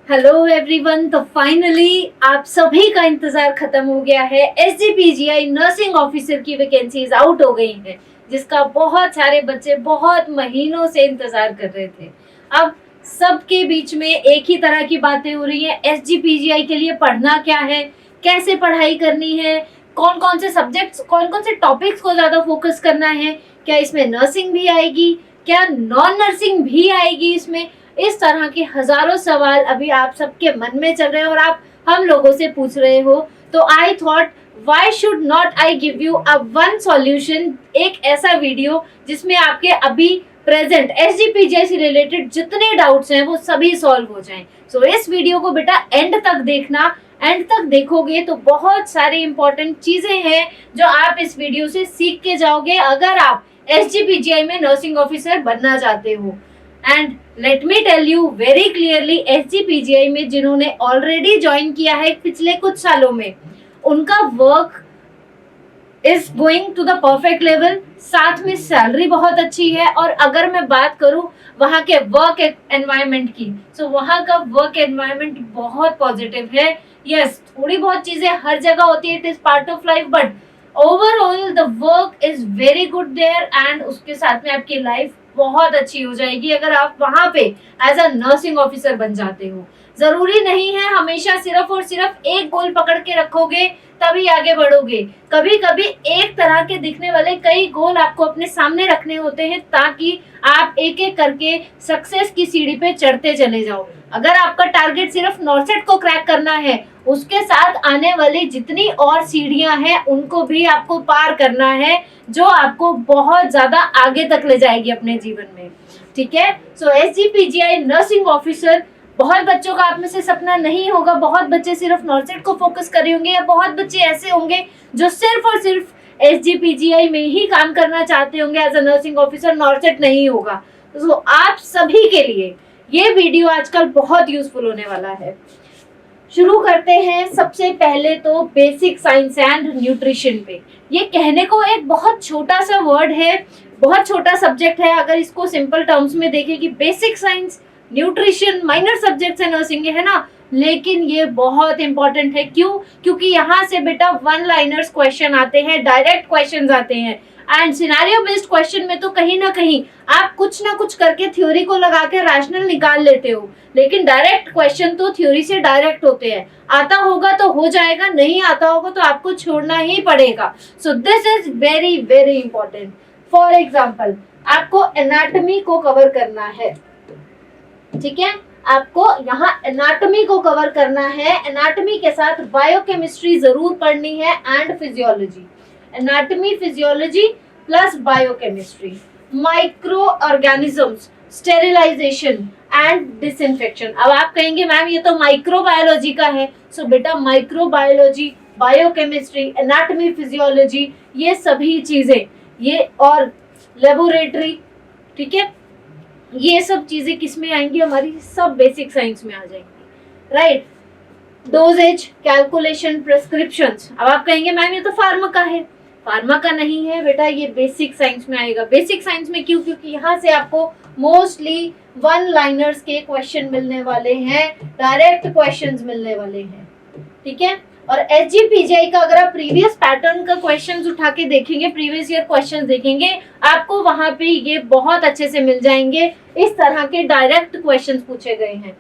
Hello everyone. तो finally आप सभी का इंतजार खत्म हो गया है। एसजीपीजीआई नर्सिंग ऑफिसर की वैकेंसीज आउट हो गई हैं, जिसका बहुत सारे बच्चे बहुत महीनों से इंतजार कर रहे थे। अब सबके बीच में एक ही तरह की बातें हो रही हैं। एसजीपीजीआई के लिए पढ़ना क्या है, कैसे पढ़ाई करनी है, कौन कौन से सब्जेक्ट्स, कौन कौन से टॉपिक्स को ज्यादा फोकस करना है, क्या इसमें नर्सिंग भी आएगी, क्या नॉन नर्सिंग भी आएगी इसमें। इस तरह के हजारों सवाल अभी आप सबके मन में चल रहे हैं और आप हम लोगों से पूछ रहे हो। तो I thought why should not I give you a one solution, एक ऐसा वीडियो जिसमें आपके अभी प्रेजेंट एसजीपीजीआई से रिलेटेड जितने डाउट्स हैं वो सभी सॉल्व हो जाएं। सो इस वीडियो को बेटा एंड तक देखना। एंड तक देखोगे तो बहुत सारी इंपॉर्टेंट चीजें हैं जो आप इस वीडियो से सीख के जाओगे अगर आप एसजीपीजीआई में नर्सिंग ऑफिसर बनना चाहते हो। And let me tell you very clearly, SGPGI में जिन्होंने ऑलरेडी ज्वाइन किया है पिछले कुछ सालों में, उनका work is going to the perfect level. साथ में सैलरी बहुत अच्छी है। और अगर मैं बात करूं वहां के वर्क एनवायरनमेंट की, सो वहां का वर्क एनवायरनमेंट बहुत पॉजिटिव है। यस, थोड़ी बहुत चीजें हर जगह होती है, it is part of life, but overall the work is very good there. And उसके साथ में आपकी लाइफ बहुत अच्छी हो जाएगी अगर आप वहां पे एज अ नर्सिंग ऑफिसर बन जाते हो। जरूरी नहीं है हमेशा सिर्फ और सिर्फ एक गोल पकड़ के रखोगे तभी आगे बढ़ोगे। कभी कभी एक तरह के दिखने वाले कई गोल आपको अपने सामने रखने होते हैं ताकि आप एक एक करके सक्सेस की सीढ़ी पे चढ़ते चले जाओ। अगर आपका टारगेट सिर्फ नॉर्सेट को क्रैक करना है, उसके साथ आने वाली जितनी और सीढ़ियां हैं उनको भी आपको पार करना है, जो आपको बहुत ज्यादा आगे तक ले जाएगी अपने जीवन में। ठीक है। सो एसजीपीजीआई नर्सिंग ऑफिसर बहुत बच्चों का आप में से सपना नहीं होगा। बहुत बच्चे सिर्फ नॉर्सेट को फोकस कर रहे होंगे, या बहुत बच्चे ऐसे होंगे जो सिर्फ और सिर्फ एसजीपीजीआई में ही काम करना चाहते होंगे as a nursing officer, NORCET नहीं होगा। तो आप सभी के लिए ये वीडियो आजकल बहुत यूजफुल होने वाला है। शुरू करते हैं। सबसे पहले तो बेसिक साइंस एंड न्यूट्रिशन पे। ये कहने को एक बहुत छोटा सा वर्ड है, बहुत छोटा सब्जेक्ट है। अगर इसको सिंपल टर्म्स में देखें कि basic science, nutrition, minor subjects है नर्सिंग, है ना, लेकिन ये बहुत इंपॉर्टेंट है। क्यों? क्योंकि यहाँ से बेटा वन लाइनर्स क्वेश्चन आते हैं, डायरेक्ट क्वेश्चन आते हैं। एंड सिनेरियो बेस्ड क्वेश्चन में तो कहीं ना कहीं आप कुछ ना कुछ करके थ्योरी को लगा के रैशनल निकाल लेते हो, लेकिन डायरेक्ट क्वेश्चन तो थ्योरी से डायरेक्ट होते हैं। आता होगा तो हो जाएगा, नहीं आता होगा तो आपको छोड़ना ही पड़ेगा। So this is very very important. For example, आपको एनाटॉमी को कवर करना है। ठीक है, आपको यहाँ एनाटॉमी को कवर करना है। एनाटॉमी के साथ बायोकेमिस्ट्री जरूर पढ़नी है and physiology. Anatomy, physiology plus biochemistry, micro organisms, sterilisation and disinfection. अब आप कहेंगे मैम ये तो माइक्रोबायोलॉजी का है। सो बेटा माइक्रोबायोलॉजी, बायोकेमिस्ट्री, एनाटॉमी, फिजियोलॉजी, ये सभी चीजें, ये और लेबोरेटरी, ठीक है, ये सब चीजें किस में आएंगी? हमारी सब बेसिक साइंस में आ जाएंगी। राइट। Doses, calculation, prescriptions. अब आप कहेंगे मैम ये तो फार्मा का है। फार्मा का नहीं है बेटा, ये बेसिक साइंस में आएगा। बेसिक साइंस में क्यों? क्योंकि यहाँ से आपको मोस्टली वन लाइनर्स के क्वेश्चन मिलने वाले हैं, डायरेक्ट क्वेश्चंस मिलने वाले हैं। ठीक है। और एसजीपीजीआई का अगर आप प्रीवियस पैटर्न का क्वेश्चंस उठा के देखेंगे, प्रीवियस ईयर क्वेश्चंस देखेंगे, आपको वहां पे ये बहुत अच्छे से मिल जाएंगे। इस तरह के डायरेक्ट क्वेश्चंस पूछे गए हैं।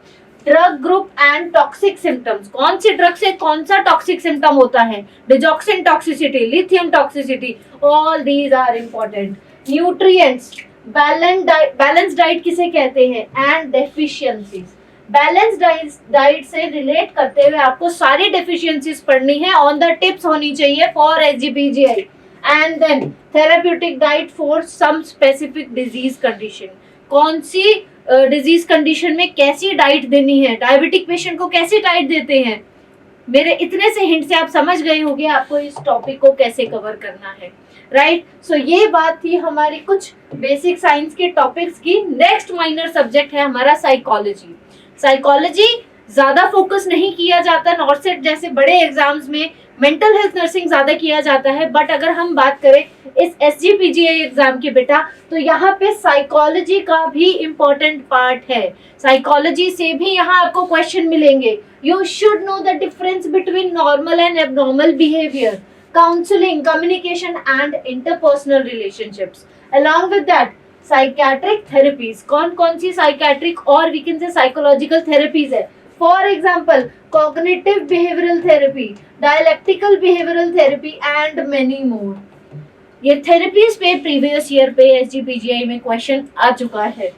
Drug group and toxic symptoms. कौन सी ड्रग से कौन सा टॉक्सिक सिम्टम होता है? Digoxin toxicity, lithium toxicity, all these are important. Nutrients, balance diet किसे कहते हैं, एंड डेफिशिएंसीज। बैलेंस डाइट से रिलेट करते हुए आपको सारी डेफिशिएंसीज पढ़नी है, ऑन द टिप्स होनी चाहिए for SGPGI. And then therapeutic diet for some specific disease condition. कौन सी डिजीज कंडीशन में कैसी डाइट देनी है, डायबिटिक पेशेंट को कैसी डाइट देते हैं। मेरे इतने से हिंट से आप समझ गए होंगे आपको इस टॉपिक को कैसे कवर करना है। राइट। सो ये बात थी हमारी कुछ बेसिक साइंस के टॉपिक्स की। नेक्स्ट माइनर सब्जेक्ट है हमारा साइकोलॉजी। साइकोलॉजी ज्यादा फोकस नहीं किया जाता नॉर्सेट जैसे बड़े एग्जाम्स में, मेंटल हेल्थ नर्सिंग ज्यादा किया जाता है, बट अगर हम बात करें इस SGPGI एग्जाम की बेटा, तो यहाँ पे साइकोलॉजी का भी इम्पोर्टेंट पार्ट है। साइकोलॉजी से भी यहाँ आपको क्वेश्चन मिलेंगे। You should know the difference between normal and abnormal behaviour, counselling, communication and interpersonal relationships. Along with that psychiatric therapies, कौन कौन सी साइकेट्रिक और we can say psychological therapies है। For example cognitive behavioural therapy, dialectical behavioural therapy and many more. ये therapies पे previous year पे SGPGI में question आ चुका है।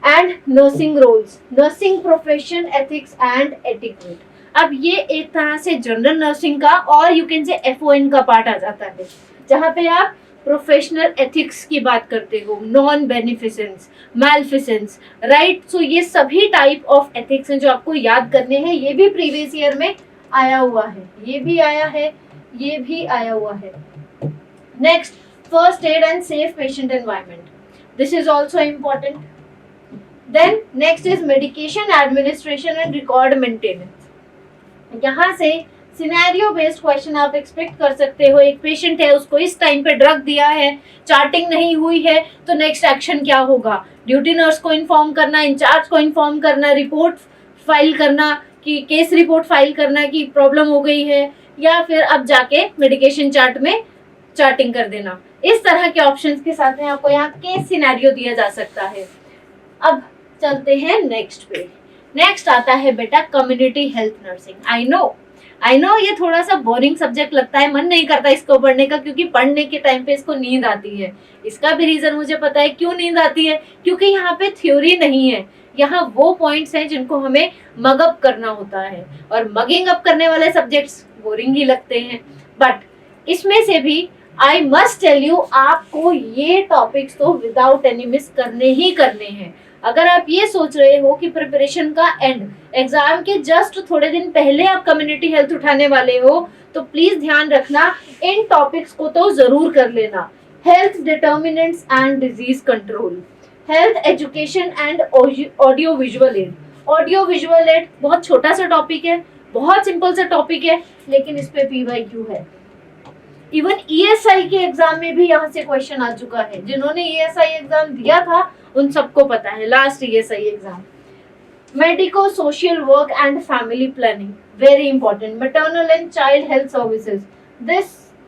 And nursing roles, nursing profession ethics and etiquette. अब ये एक तरह से जनरल नर्सिंग का और यू कैन से FON का पार्ट आ जाता है, जहाँ पे आप प्रोफेशनल एथिक्स की बात करते हो, नॉन बेनिफिसेंस, मैलफिसेंस, राइट। सो ये सभी टाइप ऑफ एथिक्स हैं जो आपको याद करने हैं। ये भी प्रीवियस ईयर में आया हुआ है, ये भी आया है, ये भी आया हुआ है। Next, first aid and safe patient environment, this is also important. Then next is medication administration and record maintenance. यहाँ से सिनेरियो बेस्ड क्वेश्चन आप एक्सपेक्ट कर सकते हो। एक पेशेंट है, उसको इस टाइम पे ड्रग दिया है, चार्टिंग नहीं हुई है, तो नेक्स्ट एक्शन क्या होगा। ड्यूटी नर्स को इन्फॉर्म करना, इंचार्ज को इन्फॉर्म करना, रिपोर्ट फाइल करना कि केस रिपोर्ट फाइल करना कि प्रॉब्लम हो गई है, या फिर अब जाके मेडिकेशन चार्ट में चार्टिंग कर देना। इस तरह के ऑप्शंस के साथ में आपको यहाँ केस सिनेरियो दिया जा सकता है। अब चलते हैं नेक्स्ट पे। नेक्स्ट आता है बेटा community health nursing. I know ये थोड़ा सा बोरिंग सब्जेक्ट लगता है, मन नहीं करता इसको पढ़ने का, क्योंकि पढ़ने के टाइम पे इसको नींद आती है। इसका भी रीजन मुझे पता है क्यों नींद आती है, क्योंकि यहाँ पे थ्योरी नहीं है, यहाँ वो पॉइंट्स हैं जिनको हमें मग अप करना होता है, और मगिंग अप करने वाले सब्जेक्ट्स बोरिंग ही लगते हैं। बट इसमें से भी आई मस्ट टेल यू, आपको ये टॉपिक्स तो विदाउट एनी मिस करने ही करने हैं। अगर आप ये सोच रहे हो कि प्रिपरेशन का एंड एग्जाम के जस्ट थोड़े दिन पहले आप कम्युनिटी हेल्थ उठाने वाले हो, तो प्लीज ध्यान रखना इन टॉपिक्स को तो जरूर कर लेना। Health determinants and disease control, health education and audio visual add. Audio visual add बहुत छोटा सा टॉपिक है, बहुत सिंपल सा टॉपिक है, लेकिन इस पे PYQ है। इवन ESI के एग्जाम में भी यहाँ से क्वेश्चन आ चुका है। जिन्होंने ESI एग्जाम दिया था उन सबको पता है, last ESI exam. Medico social work and family planning, very important. Maternal and child health services,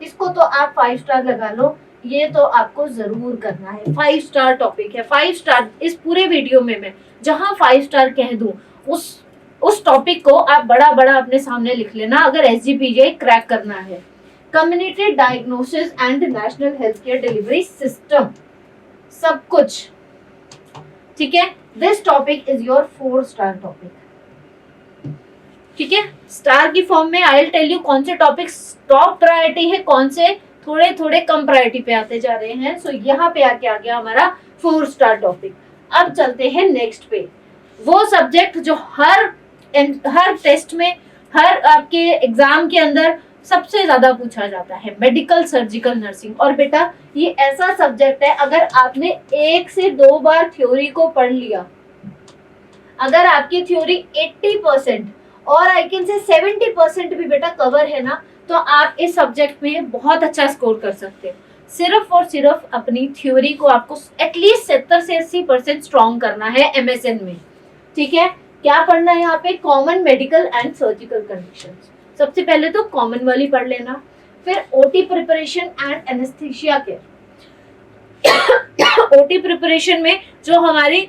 इसको तो आप 5 स्टार लगा लो, ये तो आपको जरूर करना है। 5 स्टार टॉपिक है, 5 स्टार। इस पूरे वीडियो में मैं जहाँ 5 स्टार कह दूं, उस टॉपिक को आप बड़ा बड़ा अपने सामने लिख लेना, अगर SGPGI क्रैक करना है। Community diagnosis and national health care delivery system, सब कुछ ठीक है। This topic is your 4 star topic, ठीक है। स्टार की फॉर्म में आई विल टेल यू कौन से टॉपिक्स टॉप प्रायोरिटी है, कौन से थोड़े थोड़े कम प्रायोरिटी पे आते जा रहे हैं। सो यहाँ पे आके आ गया हमारा 4 स्टार टॉपिक। अब चलते हैं नेक्स्ट पे, वो सब्जेक्ट जो हर टेस्ट में, हर आपके एग्जाम के अंदर सबसे ज्यादा पूछा जाता है, मेडिकल सर्जिकल नर्सिंग। और बेटा ये ऐसा सब्जेक्ट है, अगर आपने 1 से 2 बार थ्योरी को पढ़ लिया, अगर आपकी थ्योरी 80% और आई कैन से 70% भी बेटा कवर है ना, तो आप इस सब्जेक्ट में बहुत अच्छा स्कोर कर सकते हो। सिर्फ और सिर्फ अपनी थ्योरी को आपको एटलीस्ट 70 से 80% स्ट्रॉन्ग करना है MSN में, ठीक है। क्या पढ़ना है यहाँ पे, common medical and surgical conditions. सबसे पहले तो कॉमन वाली पढ़ लेना, फिर OT preparation and anaesthesia care. OT preparation में जो हमारी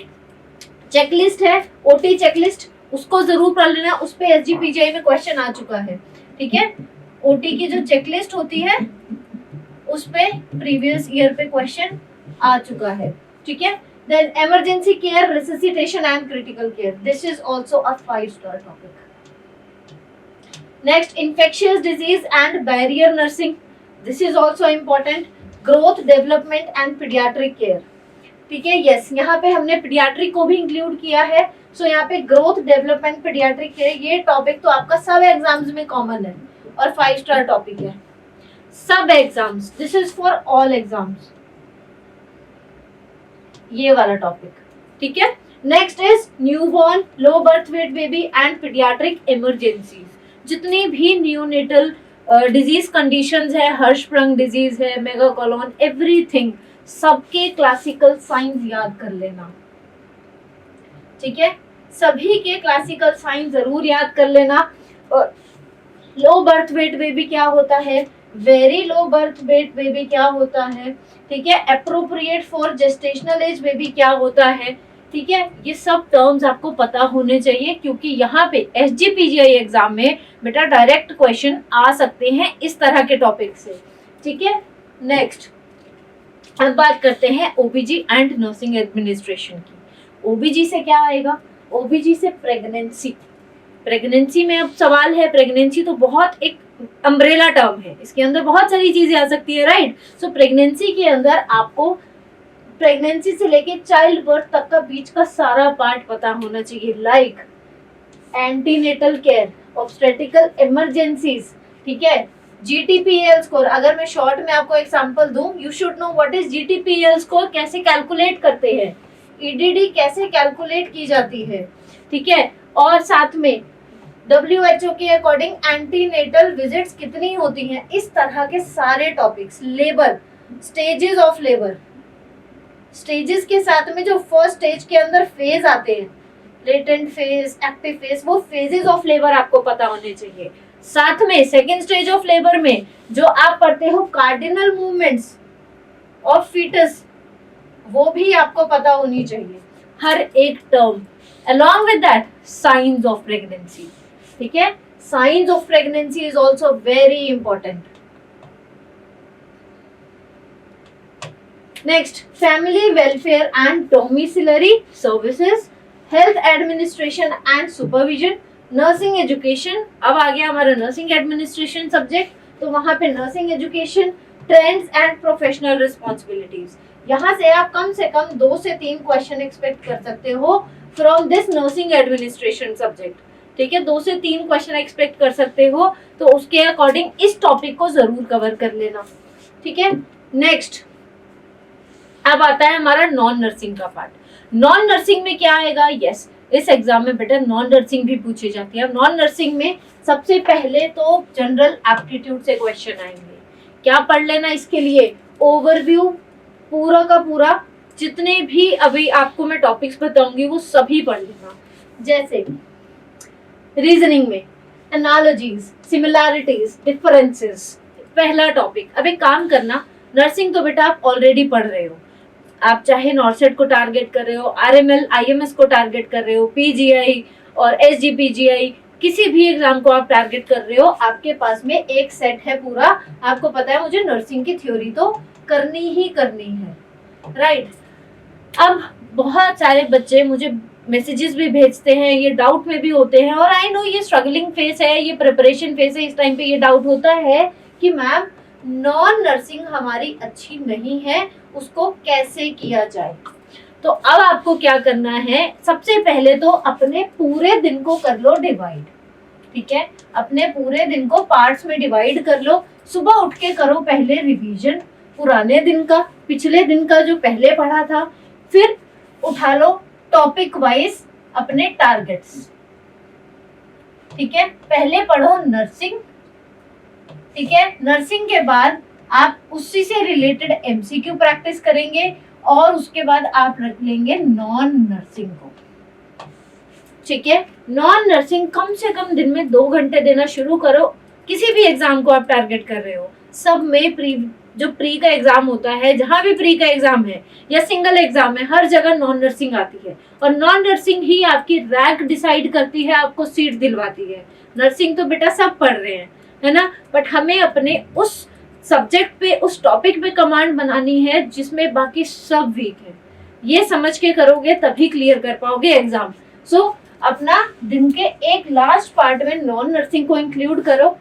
चेकलिस्ट है, OT चेकलिस्ट, उसको जरूर पढ़ लेना। उस पे SGPGI में क्वेश्चन आ चुका है, ठीक है। OT की जो चेकलिस्ट होती है उस पे प्रीवियस ईयर पे क्वेश्चन आ चुका है, ठीक है। Then emergency care, resuscitation and critical care, this is also a 5 star topic. Next, infectious disease and barrier nursing. This is also important. Growth, development and pediatric care. ठीक है, yes, यहाँ पे हमने पीडियाट्रिक को भी इंक्लूड किया है। सो यहाँ पे ग्रोथ, डेवलपमेंट, पीडियाट्रिक केयर, ये टॉपिक तो आपका सब एग्जाम्स में कॉमन है और 5 स्टार टॉपिक है। सब exams, this is for all exams, ये वाला टॉपिक, ठीक है। Next is newborn, low birth weight baby and paediatric emergencies. जितनी भी न्यूनेटल डिजीज कंडीशंस है, हर्षप्रंग डिजीज है, मेगाकोलोन, एवरीथिंग, सबके क्लासिकल साइंस याद कर लेना, ठीक है। सभी के क्लासिकल साइन जरूर याद कर लेना। और लो बर्थ वेट बेबी क्या होता है, very low birth weight baby क्या होता है, ठीक है, appropriate for gestational age baby क्या होता है, ठीक है। ये सब टर्म्स आपको पता होने चाहिए, क्योंकि यहाँ पे एसजीपीजीआई एग्जाम में बेटा डायरेक्ट क्वेश्चन आ सकते हैं इस तरह के टॉपिक से, ठीक है। नेक्स्ट अब बात करते हैं ओबीजी एंड नर्सिंग एडमिनिस्ट्रेशन की। ओबीजी से क्या आएगा, ओबीजी से प्रेगनेंसी। प्रेगनेंसी में अब सवाल है, प्रेगनेंसी तो बहुत एक अम्ब्रेला टर्म है, इसके अंदर बहुत सारी चीजें आ सकती है, राइट। सो प्रेगनेंसी के अंदर आपको प्रेगनेंसी से लेके चाइल्ड बर्थ तक का बीच का सारा पार्ट पता होना चाहिए, like antenatal care, obstetrical emergencies, ठीक है, जीटीपीएल स्कोर। अगर मैं शॉर्ट में आपको एग्जांपल दूं, you should know what is GTPL score, कैसे कैलकुलेट करते हैं, ईडीडी कैसे कैलकुलेट की जाती है, ठीक है। और साथ में WHO के अकॉर्डिंग एंटीनेटल विजिट्स कितनी होती हैं, इस तरह के सारे topics. Labour, stages of labour, stages के साथ में जो फर्स्ट स्टेज के अंदर फेज आते हैं, लेटेंट फेज, एक्टिव फेज, वो फेजेस ऑफ लेबर आपको पता होने चाहिए। साथ में सेकेंड स्टेज ऑफ लेबर में जो आप पढ़ते हो कार्डिनल मूवमेंट्स ऑफ फीटस, वो भी आपको पता होनी चाहिए, हर एक term. along with that signs of pregnancy, ठीक है, signs of pregnancy is also very important. Next, family welfare and domiciliary services, health administration and supervision, nursing education। अब आ गया हमारा nursing administration सब्जेक्ट, तो वहां पे nursing education, trends and professional responsibilities। यहाँ से आप कम से कम 2 से 3 क्वेश्चन एक्सपेक्ट कर सकते हो from this nursing administration subject, ठीक है। 2 से 3 क्वेश्चन एक्सपेक्ट कर सकते हो, तो उसके अकॉर्डिंग इस टॉपिक को जरूर कवर कर लेना, ठीक है। नेक्स्ट अब आता है हमारा नॉन नर्सिंग का पार्ट। नॉन नर्सिंग में क्या आएगा, यस इस एग्जाम में बेटा नॉन नर्सिंग भी पूछी जाती है। नॉन नर्सिंग में सबसे पहले तो जनरल एप्टीट्यूड से क्वेश्चन आएंगे। क्या पढ़ लेना इसके लिए, ओवरव्यू पूरा का पूरा, जितने भी अभी आपको मैं टॉपिक्स बताऊंगी वो सभी पढ़ लेना। जैसे रीजनिंग में एनालॉजीज, सिमिलैरिटीज, डिफरेंसेस, पहला टॉपिक। अब एक काम करना, नर्सिंग तो बेटा आप ऑलरेडी पढ़ रहे हो, आप चाहे नॉर्सेट को टारगेट कर रहे हो, आरएमएल आईएमएस को टारगेट कर रहे हो, पीजीआई और एसजीपीजीआई, किसी भी एग्जाम को आप टारगेट कर रहे हो, आपके पास में एक सेट है पूरा। आपको पता है मुझे नर्सिंग की थ्योरी तो करनी ही करनी है, राइट। अब बहुत सारे बच्चे मुझे मैसेजेस भी भेजते हैं, ये डाउट में भी होते हैं, और आई नो ये स्ट्रगलिंग फेज है, ये प्रिपरेशन फेज है, इस टाइम पे ये डाउट होता है कि मैम नॉन नर्सिंग हमारी अच्छी नहीं है, उसको कैसे किया जाए। तो अब आपको क्या करना है, सबसे पहले तो अपने पूरे दिन को कर लो डिवाइड, ठीक है, अपने पूरे दिन को पार्ट्स में डिवाइड कर लो। सुबह उठ के करो पहले रिवीजन पुराने दिन का, पिछले दिन का जो पहले पढ़ा था, फिर उठा लो टॉपिक वाइज अपने टारगेट्स, ठीक है। पहले पढ़ो नर्सिंग, ठीक है, नर्सिंग के बाद आप उसी से रिलेटेड एमसीक्यू प्रैक्टिस करेंगे, और उसके बाद आप रख लेंगे नॉन नर्सिंग को, ठीक है। नॉन नर्सिंग कम से कम दिन में 2 घंटे देना शुरू करो। किसी भी एग्जाम को आप टारगेट कर रहे हो, सब में जो प्री का एग्जाम होता है, जहां भी प्री का एग्जाम है या सिंगल एग्जाम है, हर जगह नॉन नर्सिंग आती है, और नॉन नर्सिंग ही आपकी रैंक डिसाइड करती है, आपको सीट दिलवाती है। नर्सिंग तो बेटा सब पढ़ रहे हैं, है ना, बट हमें अपने उस सब्जेक्ट पे, उस टॉपिक पे कमांड बनानी है जिसमें बाकी सब वीक है। ये समझ के करोगे तभी क्लियर कर पाओगे एग्जाम। सो अपना दिन के एक लास्ट पार्ट में नॉन नर्सिंग को इंक्लूड करो।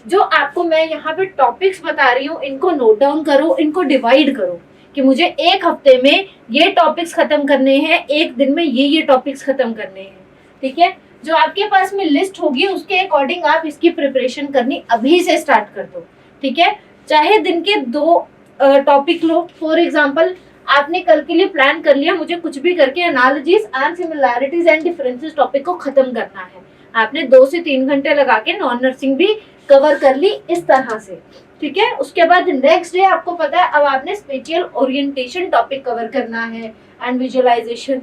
जो आपको मैं यहाँ पे टॉपिक्स बता रही हूँ, इनको नोट डाउन करो, इनको डिवाइड करो कि मुझे एक हफ्ते में ये टॉपिक्स खत्म करने हैं, एक दिन में ये टॉपिक्स खत्म करने हैं, ठीक है। जो आपके पास में लिस्ट होगी उसके अकॉर्डिंग आप इसकी प्रिपरेशन करनी अभी से स्टार्ट कर दो, ठीक है। चाहे दिन के 2 टॉपिक लो, फॉर एग्जाम्पल आपने कल के लिए प्लान कर लिया मुझे कुछ भी करके analogies and similarities and differences topic को खत्म करना है, आपने 2 से 3 घंटे लगा के नॉन नर्सिंग भी कवर कर ली इस तरह से, ठीक है। उसके बाद नेक्स्ट डे आपको पता है अब आपने स्पेटियल ओरिएंटेशन टॉपिक कवर करना है एंड विजुअलाइजेशन।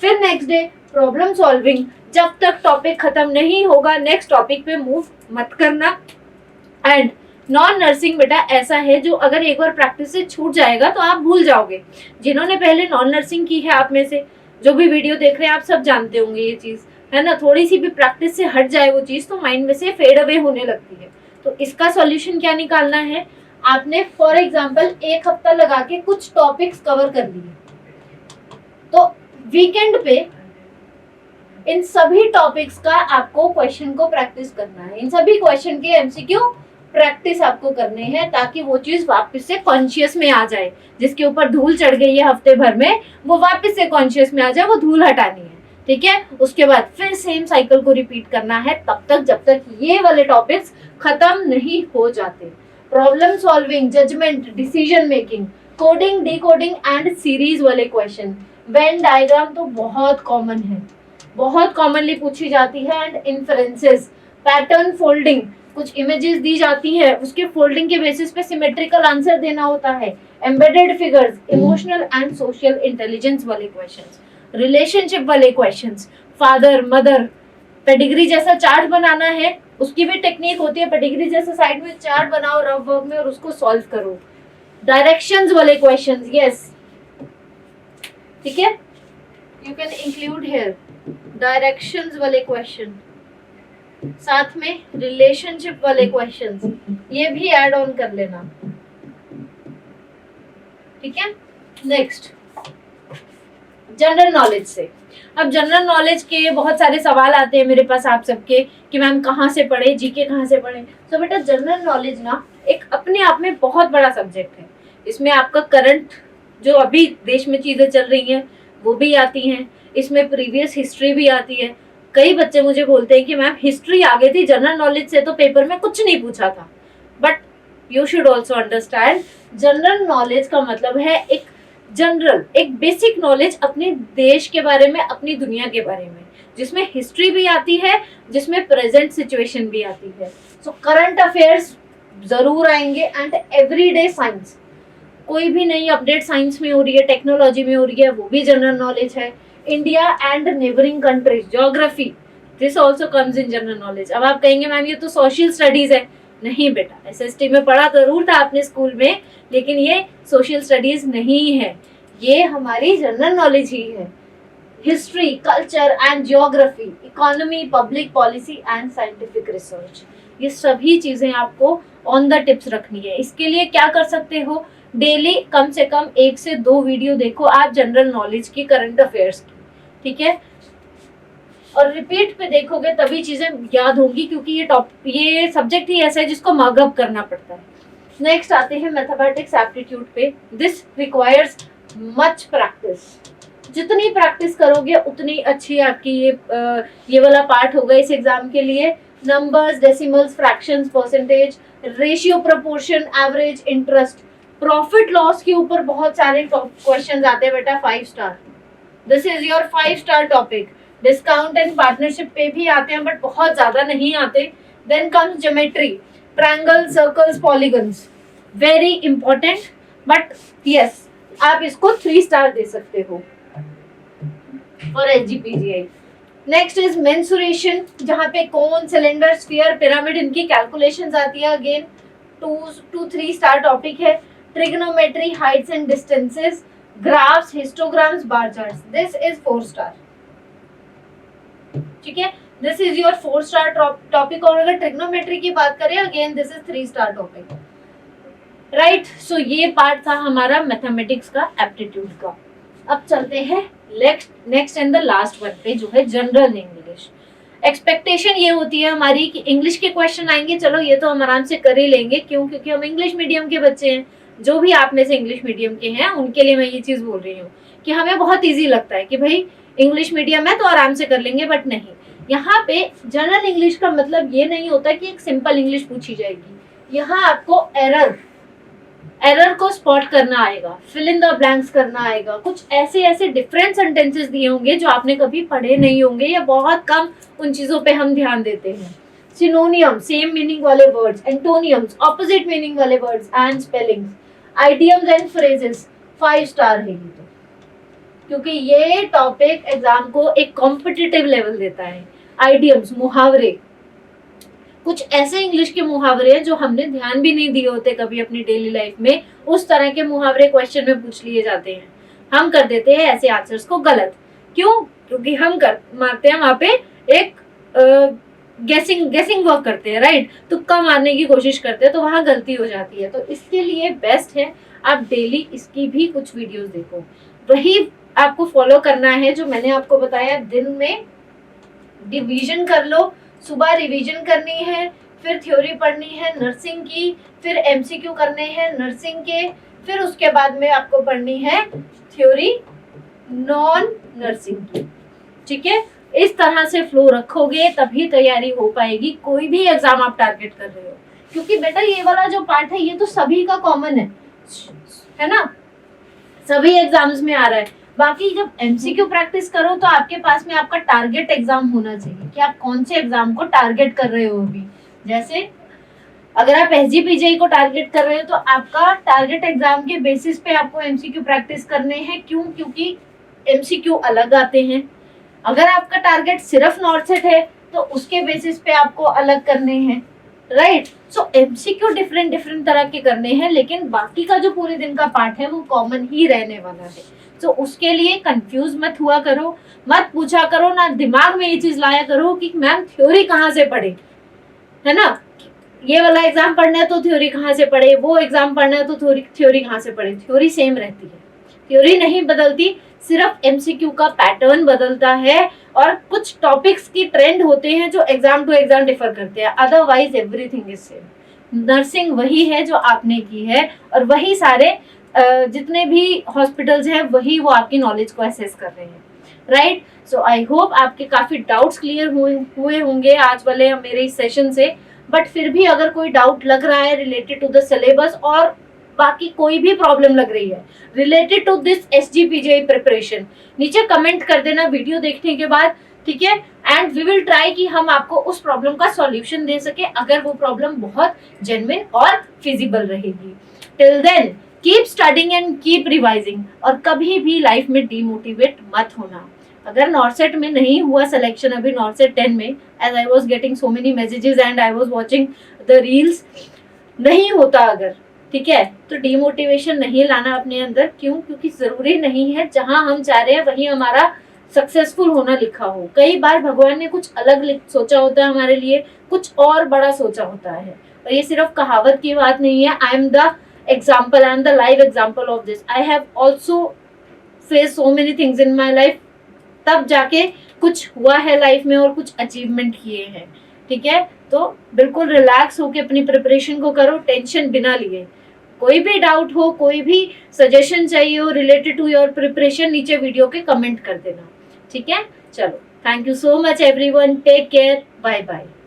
फिर नेक्स्ट डे प्रॉब्लम सॉल्विंग। जब तक टॉपिक खत्म नहीं होगा नेक्स्ट टॉपिक पे मूव मत करना। एंड नॉन नर्सिंग बेटा ऐसा है जो अगर एक बार प्रैक्टिस से छूट जाएगा तो आप भूल जाओगे। जिन्होंने पहले नॉन नर्सिंग की है आप में से जो भी वीडियो देख रहे हैं आप सब जानते होंगे ये चीज, है ना। थोड़ी सी भी प्रैक्टिस से हट जाए वो चीज तो माइंड में से फेड अवे होने लगती है। तो इसका सॉल्यूशन क्या निकालना है, आपने फॉर एग्जांपल एक हफ्ता लगा के कुछ टॉपिक्स कवर कर लिए, तो वीकेंड पे इन सभी टॉपिक्स का आपको क्वेश्चन को प्रैक्टिस करना है। इन सभी क्वेश्चन के एमसीक्यू प्रैक्टिस आपको करने हैं ताकि वो चीज वापस से कॉन्शियस में आ जाए। जिसके ऊपर धूल चढ़ गई है हफ्ते भर में वो वापस से कॉन्शियस में आ जाए, वो धूल हटानी है, ठीक है। उसके बाद फिर सेम साइकिल को रिपीट करना है तब तक जब तक ये वाले टॉपिक्स खत्म नहीं हो जाते। Problem solving, judgement, decision making, coding, decoding and series वाले क्वेश्चन। वेन डायग्राम तो बहुत कॉमन है, बहुत कॉमनली पूछी जाती है। एंड इन्फ्रेंसेस, पैटर्न फोल्डिंग, कुछ इमेजेस दी जाती है उसके फोल्डिंग के बेसिस पे सिमेट्रिकल आंसर देना होता है। Embedded figures, emotional and social intelligence वाले क्वेश्चंस, रिलेशनशिप वाले क्वेश्चंस, फादर मदर, पेडिग्री जैसा चार्ट बनाना है उसकी भी टेक्निक होती है। पेडिग्री जैसा साइड में चार्ट बनाओ रफ वर्क में और उसको सॉल्व करो। डायरेक्शंस वाले क्वेश्चंस, यस, ठीक है, you can include here directions वाले क्वेश्चन, साथ में रिलेशनशिप वाले क्वेश्चंस ये भी ऐड ऑन कर लेना, ठीक है। नेक्स्ट जनरल नॉलेज से। अब जनरल नॉलेज के बहुत सारे सवाल आते हैं मेरे पास आप सबके कि मैम कहाँ से पढ़े, जीके कहाँ से पढ़े। तो बेटा जनरल नॉलेज ना एक अपने आप में बहुत बड़ा सब्जेक्ट है। इसमें आपका करंट जो अभी देश में चीजें चल रही हैं वो भी आती हैं, इसमें प्रीवियस हिस्ट्री भी आती है। कई बच्चे मुझे बोलते हैं कि मैम हिस्ट्री आ गई थी, जनरल नॉलेज से तो पेपर में कुछ नहीं पूछा था। But you should also understand general knowledge का मतलब है एक जनरल, एक बेसिक नॉलेज अपने देश के बारे में, अपनी दुनिया के बारे में, जिसमें हिस्ट्री भी आती है, जिसमें प्रेजेंट सिचुएशन भी आती है। सो करंट अफेयर्स जरूर आएंगे एंड एवरीडे साइंस, कोई भी नई अपडेट साइंस में हो रही है, टेक्नोलॉजी में हो रही है, वो भी जनरल नॉलेज है। India and neighbouring countries, geography, this also comes in general knowledge. अब आप कहेंगे मैम ये तो सोशल स्टडीज है। नहीं बेटा, एसएसटी में पढ़ा जरूर था आपने स्कूल में, लेकिन ये सोशल स्टडीज नहीं है, ये हमारी जनरल नॉलेज ही है। History, culture and geography, economy, public policy and scientific research, ये सभी चीजें आपको ऑन द टिप्स रखनी है। इसके लिए क्या कर सकते हो, डेली कम से कम 1 से 2 वीडियो देखो आप जनरल नॉलेज की, करंट अफेयर्स की, ठीक है। और रिपीट पे देखोगे तभी चीजें याद होंगी, क्योंकि ये सब्जेक्ट ही ऐसा है जिसको मगअप करना पड़ता है। नेक्स्ट आते हैं मैथमेटिक्स एप्टीट्यूड पे। This requires much practice. जितनी प्रैक्टिस करोगे उतनी अच्छी आपकी ये वाला पार्ट होगा इस एग्जाम के लिए। Numbers, decimals, fractions, percentage, ratio, proportion, average, interest, profit loss के ऊपर बहुत सारे क्वेश्चंस आते हैं बेटा 5 star. This is your 5 star topic. Discount and partnership पे भी आते हैं बट बहुत ज्यादा नहीं आते। Then comes geometry, triangle, circles, polygons, very important, but yes आप इसको 3 स्टार दे सकते हो और एसजीपीजीआई। नेक्स्ट इज मेंसुरेशन, जहाँ पे कोन, सिलेंडर, स्फीयर, पिरामिड, इनकी कैलकुलेशंस आती है। अगेन 2-3 स्टार टॉपिक है। Trigonometry, heights and distances, graphs, histograms, bar charts, this is 4 star, ठीक है। This is your 4 star topic. और अगर ट्रिग्नोमेट्री की बात करें again this is 3 star topic, right. So ये पार्ट था हमारा मैथमेटिक्स का, एप्टीट्यूड का। अब चलते हैं next and the last one पे, जो है जनरल इंग्लिश। एक्सपेक्टेशन ये होती है हमारी कि इंग्लिश के क्वेश्चन आएंगे, चलो ये तो हम आराम से कर ही लेंगे, क्यों, क्योंकि हम इंग्लिश मीडियम के बच्चे हैं। जो भी आप में से इंग्लिश मीडियम के हैं उनके लिए मैं ये चीज बोल रही हूँ कि हमें बहुत ईजी लगता है कि भाई इंग्लिश मीडियम है तो आराम से कर लेंगे, बट नहीं। यहाँ पे जनरल इंग्लिश का मतलब ये नहीं होता कि एक सिंपल इंग्लिश पूछी जाएगी। यहाँ आपको एरर को स्पॉट करना आएगा, फिल इन द ब्लैंक्स करना आएगा, कुछ ऐसे डिफरेंट सेंटेंसेस दिए होंगे जो आपने कभी पढ़े नहीं होंगे या बहुत कम उन चीजों पे हम ध्यान देते हैं। सिनोनियम सेम मीनिंग वाले वर्ड्स, एंटोनियम्स ऑपोजिट मीनिंग वाले words and spellings, idioms and phrases 5 star है ये तो, क्योंकि ये टॉपिक एग्जाम को एक कॉम्पिटिटिव लेवल देता है। आइडियम्स मुहावरे, कुछ ऐसे इंग्लिश के मुहावरे हैं जो हमने ध्यान भी नहीं दिए होते कभी अपनी डेली लाइफ में, उस तरह के मुहावरे क्वेश्चन में पूछ लिए जाते हैं। हम कर देते हैं ऐसे आंसर्स को गलत, क्यों? क्योंकि हम मारते हैं वहां पे एक गेसिंग वर्क करते हैं, राइट? तुक्का मारने की कोशिश करते हैं, तो वहां गलती हो जाती है। तो इसके लिए बेस्ट है आप डेली इसकी भी कुछ वीडियोस देखो, वही आपको फॉलो करना है जो मैंने आपको बताया। दिन में डिवीजन कर लो, सुबह रिवीजन करनी है, फिर थ्योरी पढ़नी है नर्सिंग की, फिर एमसीक्यू करने हैं नर्सिंग के, फिर उसके बाद में आपको पढ़नी है थ्योरी नॉन नर्सिंग की। ठीक है, इस तरह से फ्लो रखोगे तभी तैयारी हो पाएगी, कोई भी एग्जाम आप टारगेट कर रहे हो। क्योंकि बेटा ये वाला जो पार्ट है ये तो सभी का कॉमन है ना, सभी एग्जाम्स में आ रहा है। बाकी जब एमसीक्यू प्रैक्टिस करो तो आपके पास में आपका टारगेट एग्जाम होना चाहिए कि आप कौन से एग्जाम को टारगेट कर रहे हो अभी। जैसे अगर आप एसजीपीजीआई को टारगेट कर रहे हो तो आपका टारगेट एग्जाम के बेसिस पे आपको एमसीक्यू प्रैक्टिस करने हैं। क्यों? क्योंकि एमसीक्यू अलग आते हैं। अगर आपका टारगेट सिर्फ नॉर्थ सेट है तो उसके बेसिस पे आपको अलग करने हैं, राइट? सो एमसीक्यू डिफरेंट तरह के करने हैं, लेकिन बाकी का जो पूरे दिन का पार्ट है वो कॉमन ही रहने वाला है। तो उसके लिए कंफ्यूज मत हुआ करो, मत पूछा करो ना, दिमाग में ये चीज लाया करो कि मैम थ्योरी कहाँ से पढ़े, है ना? ये वाला एग्जाम पढ़ना है तो थ्योरी कहाँ से पढ़े, वो एग्जाम पढ़ना है तो थ्योरी कहाँ से पढ़े? थ्योरी सेम रहती है, थ्योरी नहीं बदलती, सिर्फ एमसीक्यू का पैटर्न बदलता है और कुछ टॉपिक्स की ट्रेंड होते हैं जो एग्जाम टू एग्जाम डिफर करते हैं, otherwise everything is same. Nursing वही है जो आपने की है और वही सारे जितने भी हॉस्पिटल्स हैं वही वो आपकी नॉलेज को असेस कर रहे हैं, राइट? सो आई होप आपके काफी डाउट्स क्लियर हुए होंगे आज वाले मेरे इस सेशन से। बट फिर भी अगर कोई डाउट लग रहा है रिलेटेड टू द सिलेबस और बाकी कोई भी प्रॉब्लम लग रही है related to this SGPGI preparation, नीचे कमेंट कर देना वीडियो देखने के बाद, ठीक है? एंड वी विल ट्राई कि हम आपको उस प्रॉब्लम का सॉल्यूशन दे सके अगर वो प्रॉब्लम बहुत जेन्युइन और फिजिबल रहेगी। Till then keep studying and keep revising, और कभी भी लाइफ में डीमोटिवेट मत होना। अगर नॉर्सेट में नहीं हुआ सिलेक्शन अभी नॉर्सेट 10 में, as I was getting so many messages and I was watching the reels, नहीं होता अगर, ठीक है, तो डीमोटिवेशन नहीं लाना अपने अंदर। क्यों? क्योंकि जरूरी नहीं है जहां हम चाह रहे हैं वहीं हमारा सक्सेसफुल होना लिखा हो। कई बार भगवान ने कुछ अलग सोचा होता है हमारे लिए, कुछ और बड़ा सोचा होता है। और ये सिर्फ कहावत की बात नहीं है, I am the example, I am the live example of this. I have also faced so many things in my life, तब जाके कुछ हुआ है लाइफ में और कुछ अचीवमेंट किए हैं, ठीक है? तो बिल्कुल रिलैक्स होके अपनी प्रिपरेशन को करो, टेंशन बिना लिए। कोई भी डाउट हो, कोई भी सजेशन चाहिए हो रिलेटेड टू योर प्रिपरेशन, नीचे वीडियो के कमेंट कर देना, ठीक है? चलो, thank you so much everyone, take care, bye bye.